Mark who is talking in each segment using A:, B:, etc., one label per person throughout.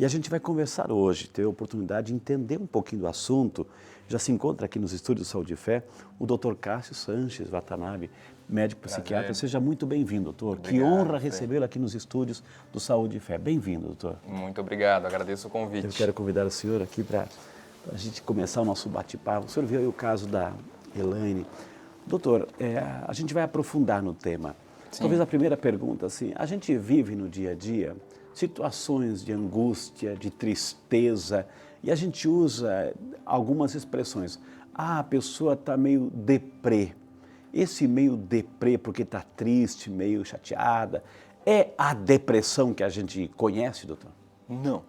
A: E a gente vai conversar hoje, ter a oportunidade de entender um pouquinho do assunto. Já se encontra aqui nos estúdios Saúde e Fé o Dr. Cássio Sanches Watanabe, médico psiquiatra.
B: Prazer.
A: Seja muito bem-vindo, doutor. Que
B: Obrigado,
A: honra
B: Fê.
A: recebê-lo aqui nos estúdios do Saúde e Fé. Bem-vindo, doutor.
B: Muito obrigado, agradeço o convite.
A: Eu quero convidar o senhor aqui para a gente começar o nosso bate-papo. O senhor viu aí o caso da Elaine. Doutor, a gente vai aprofundar no tema.
B: Sim.
A: Talvez a primeira pergunta, assim, a gente vive no dia a dia situações de angústia, de tristeza, e a gente usa algumas expressões. Ah, a pessoa está meio deprê. Esse meio deprê porque está triste, meio chateada, é a depressão que a gente conhece, doutor?
B: Não.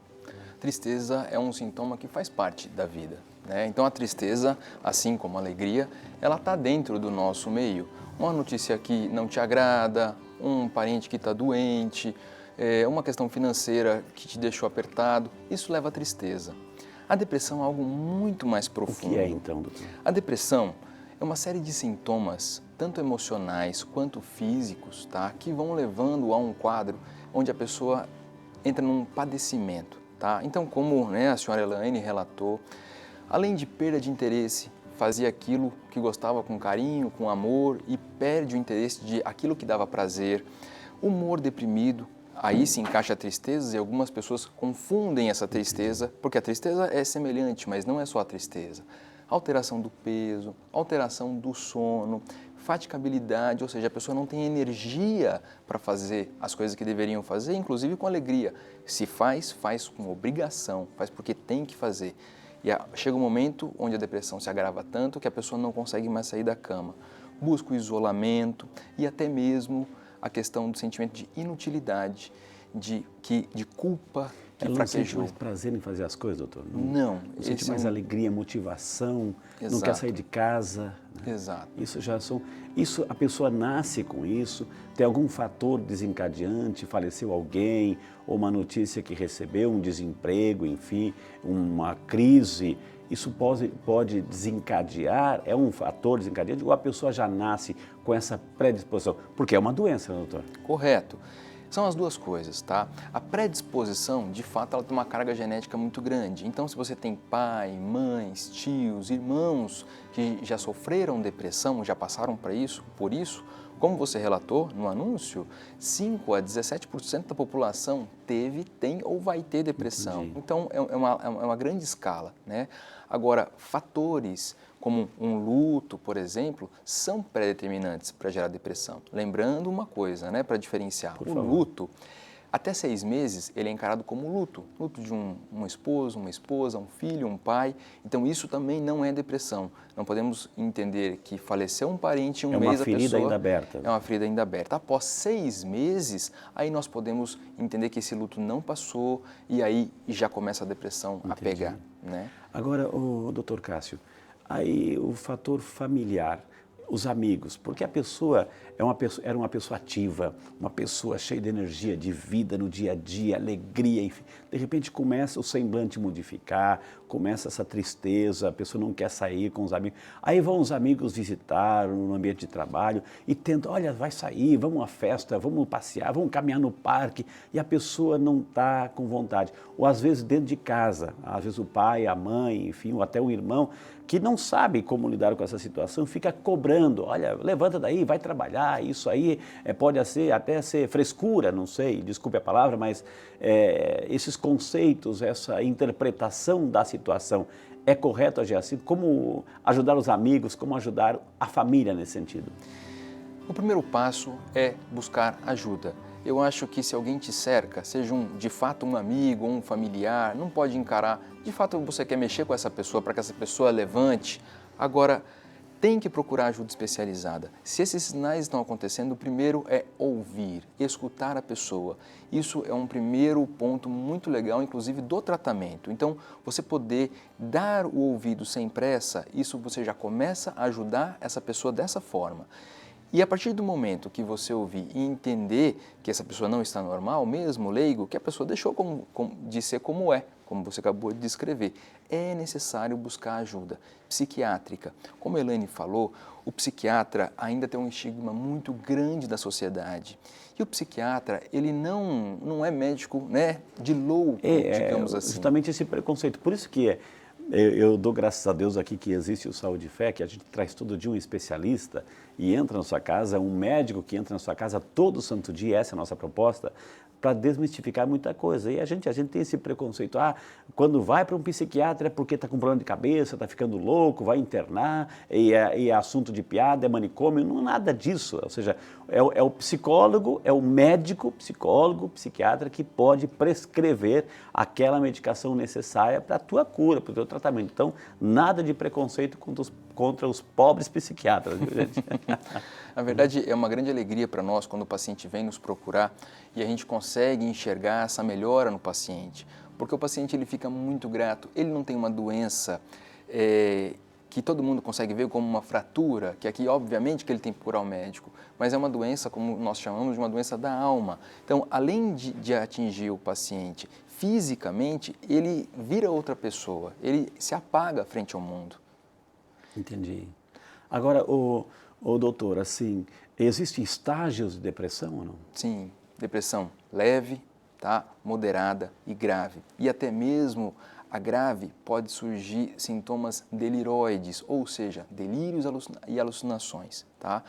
B: Tristeza é um sintoma que faz parte da vida, né? Então a tristeza, assim como a alegria, ela está dentro do nosso meio. Uma notícia que não te agrada, um parente que está doente, uma questão financeira que te deixou apertado, isso leva à tristeza. A depressão é algo muito mais
A: O
B: profundo.
A: que é então, doutor?
B: A depressão é uma série de sintomas, tanto emocionais quanto físicos, tá? Que vão levando a um quadro onde a pessoa entra num padecimento, tá? Então, como, né, a senhora Elaine relatou, além de perda de interesse, fazia aquilo que gostava com carinho, com amor e perde o interesse de aquilo que dava prazer, humor deprimido. Aí se encaixa a tristeza e algumas pessoas confundem essa tristeza, porque a tristeza é semelhante, mas não é só a tristeza. Alteração do peso, alteração do sono, fatigabilidade, ou seja, a pessoa não tem energia para fazer as coisas que deveriam fazer, inclusive com alegria. Se faz, faz com obrigação, faz porque tem que fazer. E chega um momento onde a depressão se agrava tanto que a pessoa não consegue mais sair da cama. Busca o isolamento e até mesmo a questão do sentimento de inutilidade, de culpa que
A: Ela não sente
B: fraquejou.
A: mais prazer em fazer as coisas, doutor?
B: Não.
A: Não sente mais alegria, motivação, não quer
B: Exato.
A: sair de casa. Né?
B: Exato.
A: Isso, a pessoa nasce com isso, tem algum fator desencadeante, faleceu alguém, ou uma notícia que recebeu, um desemprego, enfim, uma crise. Isso pode desencadear, é um fator desencadeante, ou a pessoa já nasce com essa predisposição? Porque é uma doença, né, doutor?
B: Correto. São as duas coisas, tá? A predisposição, de fato, ela tem uma carga genética muito grande. Então, se você tem pai, mães, tios, irmãos que já sofreram depressão, já passaram por isso, como você relatou no anúncio, 5 a 17% da população teve, tem ou vai ter depressão.
A: Entendi.
B: Então, é uma grande escala, né? Agora, fatores como um luto, por exemplo, são pré-determinantes para gerar depressão. Lembrando uma coisa, né, para diferenciar.
A: Por
B: O
A: favor.
B: luto, até 6 meses, ele é encarado como luto. Luto de um esposo, uma esposa, um filho, um pai. Então, isso também não é depressão. Não podemos entender que faleceu um parente em um mês a pessoa...
A: É uma ferida ainda aberta.
B: É uma ferida ainda aberta. Após 6 meses, aí nós podemos entender que esse luto não passou e aí já começa a depressão a pegar, né?
A: Agora, o doutor Cássio, aí o fator familiar, os amigos, porque a pessoa, era uma pessoa ativa, uma pessoa cheia de energia, de vida no dia a dia, alegria, enfim. De repente começa o semblante modificar, começa essa tristeza, a pessoa não quer sair com os amigos. Aí vão os amigos visitar no ambiente de trabalho e tentam, olha, vai sair, vamos a uma festa, vamos passear, vamos caminhar no parque, e a pessoa não está com vontade. Ou às vezes dentro de casa, às vezes o pai, a mãe, enfim, ou até o irmão, que não sabe como lidar com essa situação, fica cobrando, olha, levanta daí, vai trabalhar, isso aí pode até ser frescura, não sei, desculpe a palavra, mas esses conceitos, essa interpretação da situação, é correto agir assim? Como ajudar os amigos, como ajudar a família nesse sentido?
B: O primeiro passo é buscar ajuda. Eu acho que se alguém te cerca, seja de fato um amigo ou um familiar, não pode encarar, de fato você quer mexer com essa pessoa para que essa pessoa levante, agora tem que procurar ajuda especializada. Se esses sinais estão acontecendo, o primeiro é ouvir, escutar a pessoa. Isso é um primeiro ponto muito legal, inclusive do tratamento. Então, você poder dar o ouvido sem pressa, isso você já começa a ajudar essa pessoa dessa forma. E a partir do momento que você ouvir e entender que essa pessoa não está normal, mesmo leigo, que a pessoa deixou de ser como é, como você acabou de descrever, é necessário buscar ajuda psiquiátrica. Como a Elaine falou, o psiquiatra ainda tem um estigma muito grande da sociedade. E o psiquiatra, ele não é médico, né, de louco, digamos assim.
A: Justamente esse preconceito. Por isso que eu dou graças a Deus aqui que existe o Saúde e Fé, que a gente traz todo dia um especialista e entra na sua casa, um médico que entra na sua casa todo santo dia, essa é a nossa proposta, para desmistificar muita coisa. E a gente tem esse preconceito, quando vai para um psiquiatra é porque está com problema de cabeça, está ficando louco, vai internar, e é assunto de piada, é manicômio, não é nada disso. Ou seja, é o psicólogo, é o médico, psicólogo, psiquiatra que pode prescrever aquela medicação necessária para a tua cura, para o teu tratamento. Então, nada de preconceito contra os pobres psiquiatras, viu, gente?
B: Na verdade, é uma grande alegria para nós quando o paciente vem nos procurar e a gente consegue enxergar essa melhora no paciente, porque o paciente ele fica muito grato, ele não tem uma doença que todo mundo consegue ver como uma fratura, que aqui obviamente que ele tem que procurar o médico, mas é uma doença, como nós chamamos, de uma doença da alma. Então, além de atingir o paciente fisicamente, ele vira outra pessoa, ele se apaga frente ao mundo.
A: Entendi. Agora, doutor, assim, existem estágios de depressão ou não?
B: Sim, depressão leve, tá? Moderada e grave. E até mesmo a grave pode surgir sintomas deliroides, ou seja, delírios e alucinações, tá?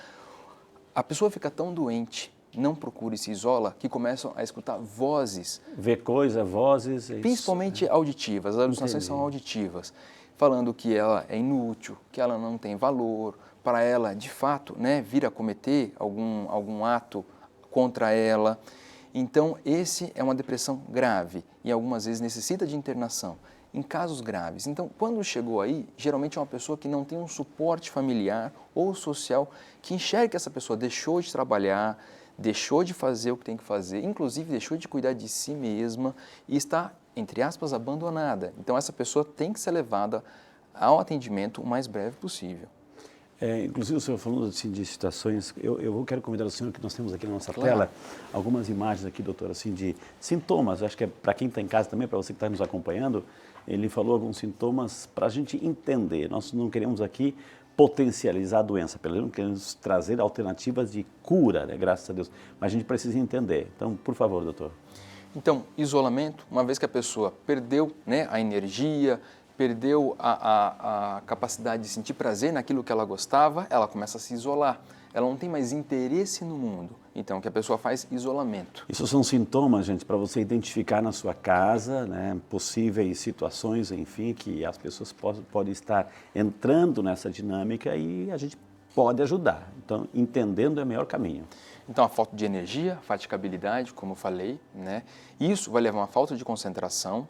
B: A pessoa fica tão doente, não procura e se isola, que começam a escutar vozes.
A: Vê coisa, vozes...
B: Principalmente auditivas, as alucinações são auditivas, falando que ela é inútil, que ela não tem valor, para ela, de fato, né, vir a cometer algum ato contra ela. Então, esse é uma depressão grave e algumas vezes necessita de internação, em casos graves. Então, quando chegou aí, geralmente é uma pessoa que não tem um suporte familiar ou social que enxergue que essa pessoa deixou de trabalhar, deixou de fazer o que tem que fazer, inclusive deixou de cuidar de si mesma e está, entre aspas, abandonada. Então, essa pessoa tem que ser levada ao atendimento o mais breve possível.
A: Inclusive, o senhor falando assim, de situações, eu quero convidar o senhor, que nós temos aqui na nossa
B: Claro.
A: tela, algumas imagens aqui, doutor, assim, de sintomas, acho que é para quem está em casa também, para você que está nos acompanhando, ele falou alguns sintomas para a gente entender. Nós não queremos aqui potencializar a doença, pelo menos queremos trazer alternativas de cura, né, graças a Deus, mas a gente precisa entender. Então, por favor, doutor.
B: Então, isolamento, uma vez que a pessoa perdeu, né, a energia, perdeu a capacidade de sentir prazer naquilo que ela gostava, ela começa a se isolar. Ela não tem mais interesse no mundo. Então, o que a pessoa faz? Isolamento.
A: Isso são sintomas, gente, para você identificar na sua casa, né, possíveis situações, enfim, que as pessoas podem estar entrando nessa dinâmica e a gente pode ajudar. Então, entendendo é o melhor caminho.
B: Então, a falta de energia, fatigabilidade, como eu falei, né? Isso vai levar a uma falta de concentração.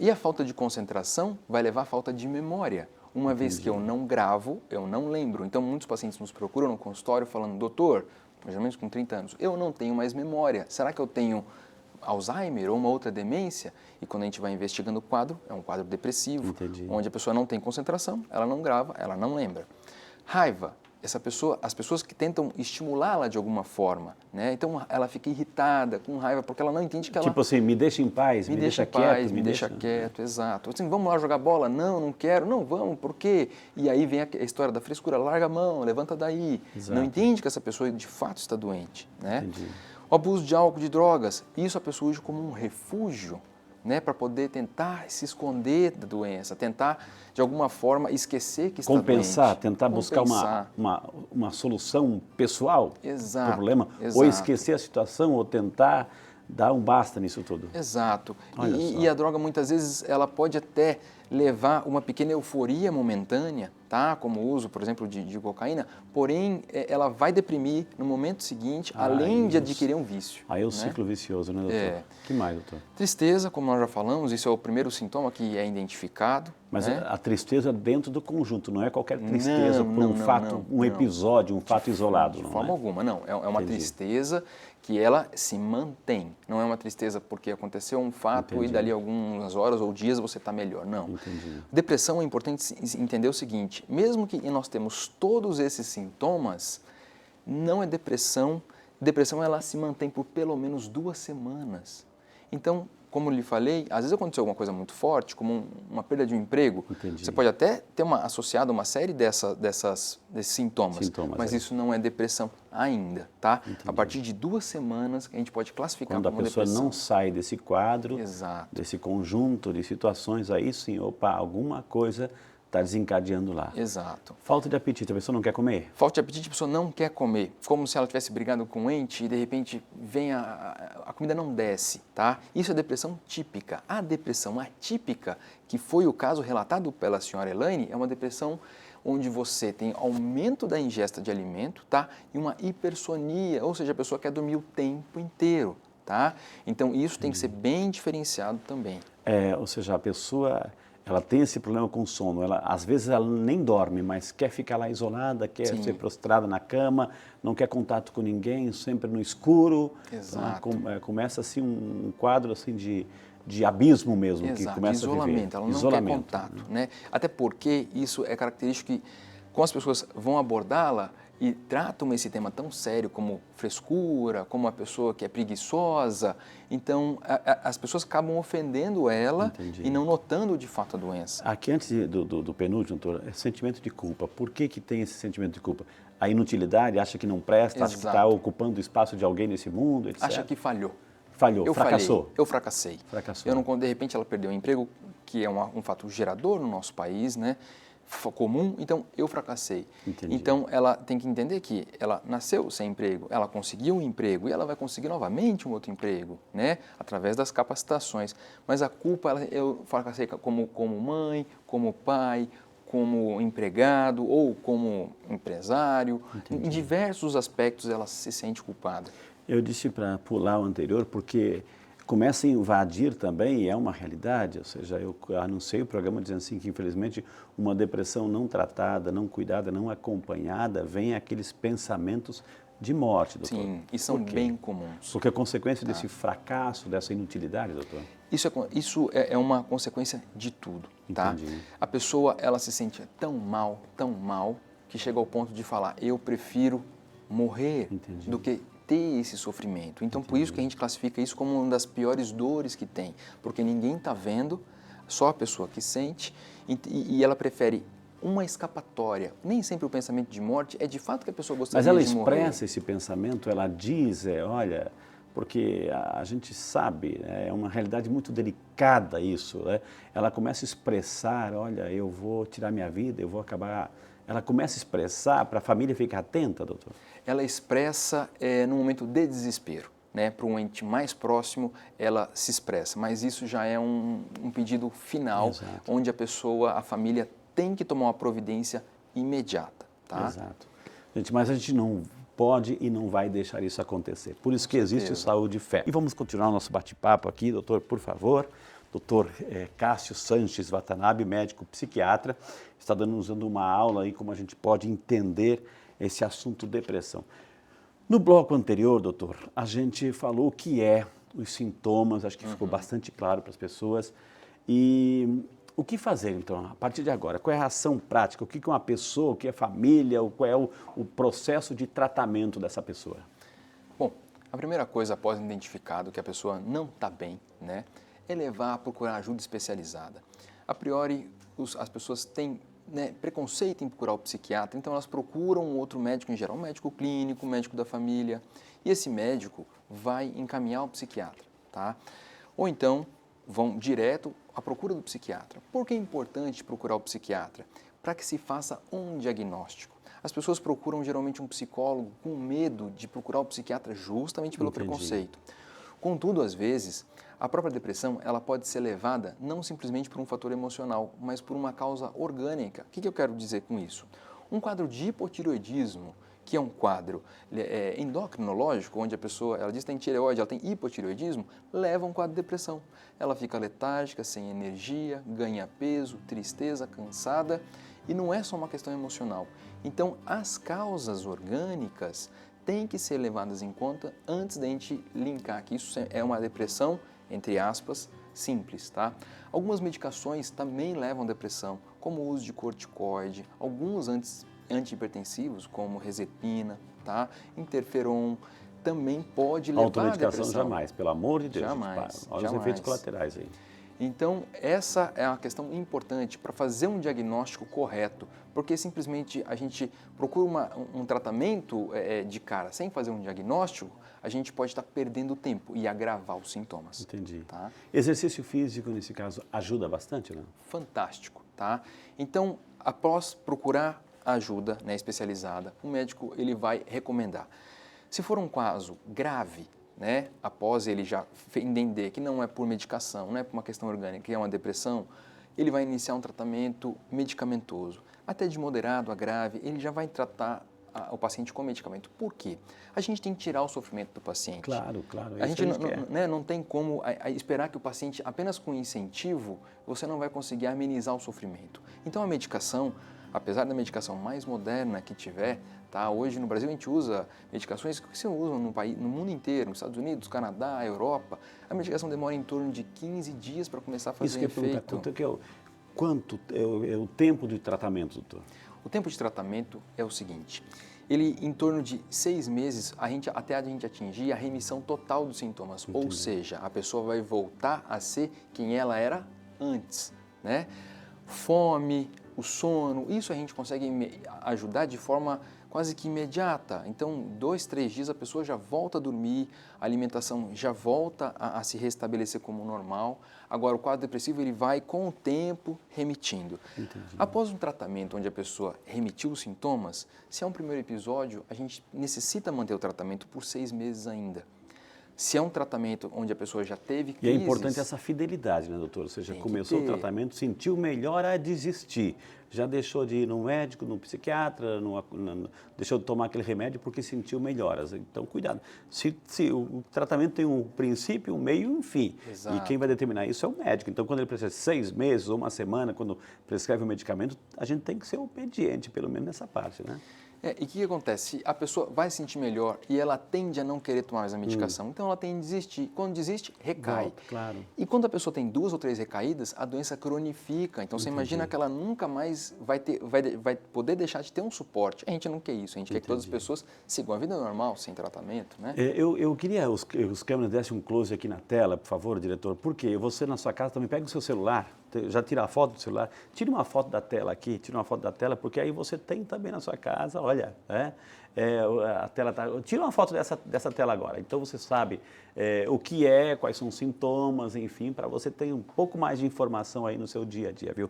B: E a falta de concentração vai levar à falta de memória. Uma vez que eu não gravo, eu não lembro. Então, muitos pacientes nos procuram no consultório falando, doutor, mais ou menos com 30 anos, eu não tenho mais memória. Será que eu tenho Alzheimer ou uma outra demência? E quando a gente vai investigando o quadro, é um quadro depressivo, onde a pessoa não tem concentração, ela não grava, ela não lembra. Raiva. As pessoas que tentam estimulá-la de alguma forma, né? Então ela fica irritada, com raiva, porque ela não entende que ela...
A: Tipo assim, me deixa em paz, me deixa quieto.
B: Me deixa quieto, exato. Assim, vamos lá jogar bola? Não, não quero. Não, vamos, por quê? E aí vem a história da frescura, larga a mão, levanta daí.
A: Exato.
B: Não entende que essa pessoa de fato está doente, né?
A: Entendi.
B: O abuso de álcool, de drogas, isso a pessoa usa como um refúgio, né, para poder tentar se esconder da doença, tentar, de alguma forma, esquecer que está
A: compensar,
B: doente.
A: tentar buscar uma solução pessoal
B: Exato,
A: para o problema,
B: exato.
A: ou esquecer a situação, ou tentar dar um basta nisso tudo.
B: Exato.
A: Olha só.
B: E a droga, muitas vezes, ela pode até levar uma pequena euforia momentânea, tá? Como o uso, por exemplo, de cocaína, porém, ela vai deprimir no momento seguinte, além de adquirir um vício.
A: Aí é o
B: né?
A: ciclo vicioso, né, doutor? Que mais, doutor?
B: Tristeza, como nós já falamos, isso é o primeiro sintoma que é identificado.
A: Mas
B: né?
A: a tristeza dentro do conjunto, não é qualquer tristeza por um fato, um episódio, um fato isolado, não é?
B: De forma alguma, não. É uma
A: Entendi.
B: tristeza que ela se mantém. Não é uma tristeza porque aconteceu um fato
A: Entendi.
B: e dali algumas horas ou dias você está melhor. Não.
A: Entendi.
B: Depressão é importante entender o seguinte, mesmo que nós temos todos esses sintomas, não é depressão. Depressão, ela se mantém por pelo menos 2 semanas. Então, como eu lhe falei, às vezes aconteceu alguma coisa muito forte, como uma perda de um emprego.
A: Entendi.
B: Você pode até ter associado uma série desses sintomas, mas isso não é depressão ainda, tá?
A: Entendi.
B: A partir de 2 semanas, a gente pode classificar
A: Quando
B: como
A: a pessoa
B: depressão.
A: não sai desse quadro,
B: Exato.
A: desse conjunto de situações, aí sim, opa, alguma coisa está desencadeando lá.
B: Exato.
A: Falta de apetite, a pessoa não quer comer?
B: Falta de apetite, a pessoa não quer comer, como se ela tivesse brigado com um ente e de repente vem a comida não desce, tá? Isso é depressão típica. A depressão atípica, que foi o caso relatado pela senhora Elaine, é uma depressão onde você tem aumento da ingesta de alimento, tá? E uma hipersonia, ou seja, a pessoa quer dormir o tempo inteiro, tá? Então isso tem que ser bem diferenciado também.
A: Ou seja, a pessoa, ela tem esse problema com sono, às vezes ela nem dorme, mas quer ficar lá isolada, quer
B: Sim.
A: ser prostrada na cama, não quer contato com ninguém, sempre no escuro.
B: Exato.
A: Então, começa assim um quadro assim de abismo mesmo,
B: Exato,
A: que começa
B: isolamento,
A: a
B: ela
A: viver.
B: não quer contato, né? Até porque isso é característico que, como as pessoas vão abordá-la e tratam esse tema tão sério como frescura, como a pessoa que é preguiçosa, então as pessoas acabam ofendendo ela.
A: Entendi.
B: E não notando de fato a doença.
A: Aqui antes do penúltimo, doutor, é sentimento de culpa. Por que tem esse sentimento de culpa? A inutilidade, acha que não presta, acha que está
B: Exato.
A: ocupando o espaço de alguém nesse mundo, etc.
B: Acha que falhou.
A: Falhou, fracassou.
B: Eu fracassei.
A: Fracassou.
B: Eu não, de repente ela perdeu o emprego, que é um fato gerador no nosso país, né? Comum, então eu fracassei.
A: Entendi.
B: Então ela tem que entender que ela nasceu sem emprego, ela conseguiu um emprego e ela vai conseguir novamente um outro emprego, né? Através das capacitações. Mas a culpa, eu fracassei como mãe, como pai, como empregado ou como empresário.
A: Entendi.
B: Em diversos aspectos ela se sente culpada.
A: Eu disse para pular o anterior porque começa a invadir também, e é uma realidade, ou seja, eu anunciei o programa dizendo assim que infelizmente uma depressão não tratada, não cuidada, não acompanhada, vem aqueles pensamentos de morte, doutor.
B: Sim, e são bem comuns.
A: Porque a consequência desse fracasso, dessa inutilidade, doutor?
B: Isso é uma consequência de tudo, tá?
A: Entendi.
B: A pessoa, ela se sente tão mal, que chega ao ponto de falar, eu prefiro morrer
A: Entendi.
B: do que ter esse sofrimento. Então, por isso que a gente classifica isso como uma das piores dores que tem, porque ninguém está vendo, só a pessoa que sente, e ela prefere uma escapatória. Nem sempre o pensamento de morte é de fato que a pessoa gostaria de morrer.
A: Mas ela expressa esse pensamento, ela diz, olha, porque a gente sabe, é uma realidade muito delicada isso, né? Ela começa a expressar, olha, eu vou tirar minha vida, eu vou acabar... Ela começa a expressar para a família ficar atenta, doutor?
B: Ela expressa num momento de desespero, né? Para um ente mais próximo, ela se expressa, mas isso já é um pedido final,
A: Exato.
B: onde a família tem que tomar uma providência imediata, tá?
A: Exato. Gente, mas a gente não pode e não vai deixar isso acontecer. Por isso que existe o Saúde e Fé. E vamos continuar o nosso bate-papo aqui, doutor, por favor. Doutor Cássio Sanches Watanabe, médico psiquiatra, está nos dando uma aula aí como a gente pode entender esse assunto depressão. No bloco anterior, doutor, a gente falou o que é os sintomas, acho que ficou bastante claro para as pessoas. E o que fazer, então, a partir de agora? Qual é a ação prática? O que uma pessoa, o que é família, qual é o processo de tratamento dessa pessoa?
B: Bom, a primeira coisa após identificado que a pessoa não está bem, né, é levar a procurar ajuda especializada. A priori, as pessoas têm preconceito em procurar o psiquiatra, então elas procuram um outro médico em geral, um médico clínico, um médico da família, e esse médico vai encaminhar o psiquiatra, tá? Ou então vão direto à procura do psiquiatra. Por que é importante procurar o psiquiatra? Para que se faça um diagnóstico. As pessoas procuram geralmente um psicólogo com medo de procurar o psiquiatra justamente pelo preconceito. Contudo, às vezes, a própria depressão ela pode ser levada não simplesmente por um fator emocional, mas por uma causa orgânica. O que eu quero dizer com isso? Um quadro de hipotireoidismo, que é um quadro endocrinológico, onde a pessoa ela diz que tem tireoide, ela tem hipotireoidismo, leva a um quadro de depressão. Ela fica letárgica, sem energia, ganha peso, tristeza, cansada, e não é só uma questão emocional. Então, as causas orgânicas têm que ser levadas em conta antes da gente linkar que isso é uma depressão, entre aspas, simples, tá? Algumas medicações também levam à depressão, como o uso de corticoide, alguns antihipertensivos, como rezepina, tá? Interferon, também pode levar à
A: Automedicação
B: depressão.
A: jamais, pelo amor de Deus.
B: Jamais,
A: Olha os efeitos colaterais aí.
B: Então, essa é uma questão importante para fazer um diagnóstico correto, porque simplesmente a gente procura um tratamento de cara sem fazer um diagnóstico, a gente pode estar perdendo tempo e agravar os sintomas.
A: Entendi.
B: Tá?
A: Exercício físico, nesse caso, ajuda bastante, né?
B: Fantástico, tá? Então, após procurar ajuda, né, especializada, o médico ele vai recomendar. Se for um caso grave, né, após ele já entender que não é por medicação, não é por uma questão orgânica, que é uma depressão, ele vai iniciar um tratamento medicamentoso. Até de moderado a grave, ele já vai tratar o paciente com medicamento. Por quê? A gente tem que tirar o sofrimento do paciente.
A: Claro, claro.
B: A gente não tem como esperar que o paciente, apenas com incentivo, você não vai conseguir amenizar o sofrimento. Então a medicação, apesar da medicação mais moderna que tiver, tá? Hoje no Brasil a gente usa medicações que se usam no mundo inteiro, nos Estados Unidos, Canadá, Europa. A medicação demora em torno de 15 dias para começar a fazer efeito.
A: Quanto é o tempo de tratamento, doutor?
B: O tempo de tratamento é o seguinte, ele em torno de 6 meses, até a gente atingir a remissão total dos sintomas,
A: Entendi.
B: Ou seja, a pessoa vai voltar a ser quem ela era antes, né? Fome, o sono, isso a gente consegue ajudar de forma quase que imediata. Então, 2, 3 dias a pessoa já volta a dormir, a alimentação já volta a se restabelecer como normal. Agora, o quadro depressivo ele vai com o tempo remitindo.
A: Entendi.
B: Após um tratamento onde a pessoa remitiu os sintomas, se é um primeiro episódio, a gente necessita manter o tratamento por 6 meses ainda. Se é um tratamento onde a pessoa já teve crises...
A: E é importante essa fidelidade, né, doutor? Ou seja, começou o tratamento, sentiu melhor a desistir. Já deixou de ir no médico, no psiquiatra, deixou de tomar aquele remédio porque sentiu melhoras. Então, cuidado. Se o tratamento tem um princípio, um meio e um fim.
B: Exato.
A: E quem vai determinar isso é o médico. Então, quando ele precisa de 6 meses ou uma semana, quando prescreve o medicamento, a gente tem que ser obediente, pelo menos nessa parte, né?
B: E o que acontece? A pessoa vai se sentir melhor e ela tende a não querer tomar mais a medicação, então ela tende a desistir. Quando desiste, recai.
A: Volta, claro.
B: E quando a pessoa tem 2 ou 3 recaídas, a doença cronifica. Então você imagina que ela nunca mais vai poder deixar de ter um suporte. A gente não quer isso, a gente quer que todas as pessoas sigam a vida normal, sem tratamento, né?
A: Eu queria que os câmeras dessem um close aqui na tela, por favor, diretor, porque você na sua casa também pega o seu celular, já tira a foto do celular, tira uma foto da tela aqui, tira uma foto da tela, porque aí você tem também na sua casa, olha, a tela tá, tira uma foto dessa tela agora, então você sabe o que é, quais são os sintomas, enfim, para você ter um pouco mais de informação aí no seu dia a dia, viu?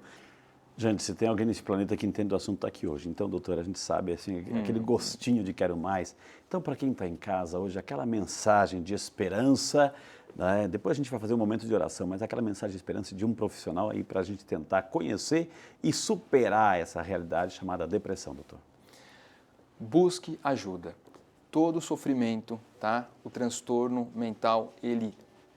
A: Gente, se tem alguém nesse planeta que entende do assunto, está aqui hoje. Então, doutora, a gente sabe, assim, aquele gostinho de quero mais. Então, para quem está em casa hoje, aquela mensagem de esperança, né? Depois a gente vai fazer um momento de oração, mas aquela mensagem de esperança de um profissional aí para a gente tentar conhecer e superar essa realidade chamada depressão, doutor.
B: Busque ajuda. Todo sofrimento, tá? O transtorno mental, ele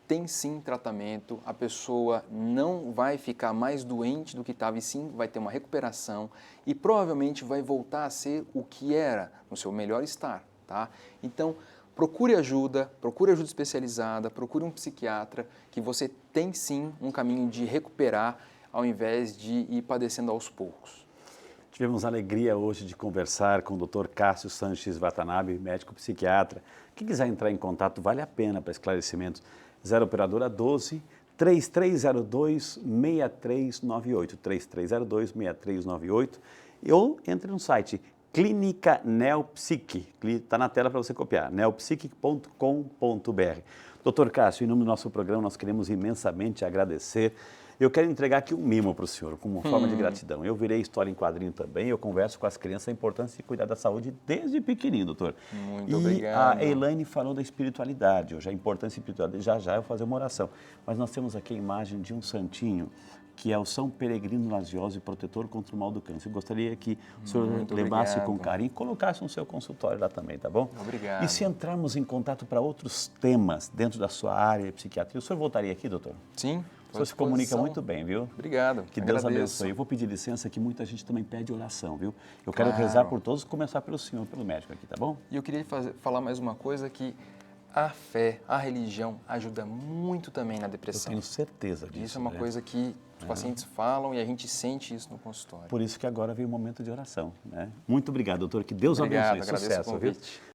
B: tem sim tratamento, a pessoa não vai ficar mais doente do que estava e sim vai ter uma recuperação e provavelmente vai voltar a ser o que era no seu melhor estar, tá? Então, procure ajuda especializada, procure um psiquiatra, que você tem sim um caminho de recuperar ao invés de ir padecendo aos poucos.
A: Tivemos a alegria hoje de conversar com o Dr. Cássio Sanches Watanabe, médico psiquiatra. Quem quiser entrar em contato, vale a pena para esclarecimentos. 0 operadora 12 3302 6398, 3302 6398, ou entre no site Clínica Neopsique, está na tela para você copiar, neopsique.com.br. Dr. Cássio, em nome do nosso programa, nós queremos imensamente agradecer. Eu quero entregar aqui um mimo para o senhor, como forma de gratidão. Eu virei história em quadrinho também, eu converso com as crianças a importância de cuidar da saúde desde pequenininho, doutor.
B: Muito obrigado.
A: A Elaine falou da espiritualidade, hoje a importância da espiritualidade, já eu vou fazer uma oração. Mas nós temos aqui a imagem de um santinho, que é o São Peregrino Lazioso e protetor contra o mal do câncer. Eu gostaria que o senhor levasse com carinho e colocasse no seu consultório lá também, tá bom?
B: Obrigado.
A: E se entrarmos em contato para outros temas dentro da sua área de psiquiatria, o senhor voltaria aqui, doutor?
B: Sim.
A: O senhor se comunica muito bem, viu?
B: Obrigado.
A: Que Deus abençoe. Eu vou pedir licença que muita gente também pede oração, viu? Eu quero rezar por todos, começar pelo senhor, pelo médico aqui, tá bom?
B: E eu queria falar mais uma coisa, que a fé, a religião ajuda muito também na depressão.
A: Eu tenho certeza disso.
B: Isso é uma coisa que Os pacientes falam e a gente sente isso no consultório.
A: Por isso que agora veio o momento de oração, né? Muito obrigado, doutor. Que Deus
B: Obrigado,
A: abençoe.
B: agradeço o
A: Sucesso, viu?
B: convite.